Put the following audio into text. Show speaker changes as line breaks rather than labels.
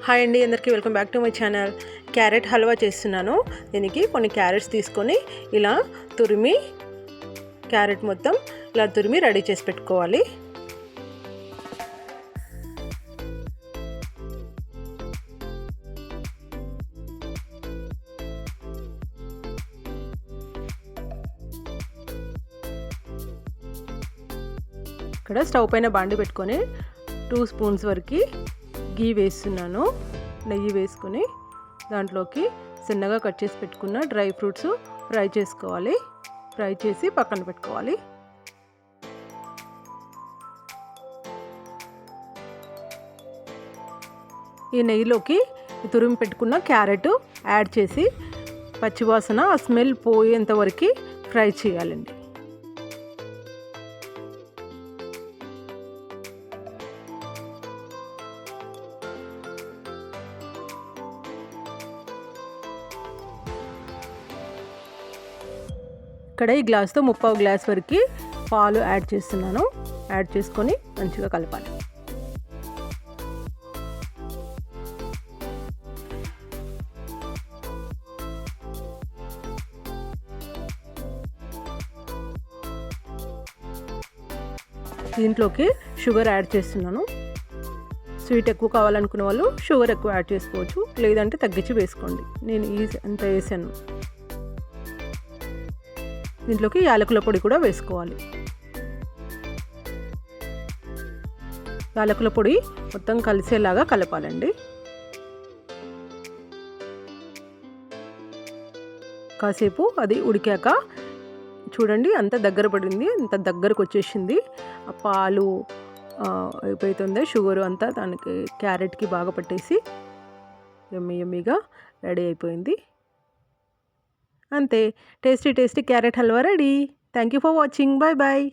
Hi అండి, అందరికీ welcome back to my channel. Carrot halwa చేస్తున్నాను. దీనికి కొన్ని క్యారెట్స్ తీసుకొని ఇలా తురిమి క్యారెట్ మొత్తం ఇలా తురిమి రెడీ చేసి పెట్టుకోవాలి. ఇక్కడ స్టవ్ పైన బాండి పెట్టుకొని 2 స్పూన్స్ వరకు గీ వేస్తున్నాను. నెయ్యి వేసుకొని దాంట్లోకి సన్నగా కట్ చేసి పెట్టుకున్న డ్రై ఫ్రూట్స్ ఫ్రై చేసుకోవాలి. ఫ్రై చేసి పక్కన పెట్టుకోవాలి. ఈ నెయ్యిలోకి తురిమి పెట్టుకున్న క్యారెట్ యాడ్ చేసి పచ్చివాసన స్మెల్ పోయేంత వరకు ఫ్రై చేయాలండి. ఇక్కడ ఈ గ్లాస్తో 3/4 గ్లాస్ వరకు పాలు యాడ్ చేస్తున్నాను. యాడ్ చేసుకొని మంచిగా కలపాలి. దీంట్లోకి షుగర్ యాడ్ చేస్తున్నాను. స్వీట్ ఎక్కువ కావాలనుకునే వాళ్ళు షుగర్ ఎక్కువ యాడ్ చేసుకోవచ్చు, లేదంటే తగ్గించి వేసుకోండి. నేను అంత వేసాను. దీంట్లోకి యాలకుల పొడి కూడా వేసుకోవాలి. యాలకుల పొడి మొత్తం కలిసేలాగా కలపాలండి. కాసేపు అది ఉడికాక చూడండి, అంత దగ్గర పడింది, అంత దగ్గరకు వచ్చేసింది. ఆ పాలు అయిపోతుందో షుగర్ అంతా దానికి క్యారెట్కి బాగా పట్టేసి యమ్మీగా రెడీ అయిపోయింది. అంతే, tasty carrot halwa ready. Thank you for watching. Bye bye.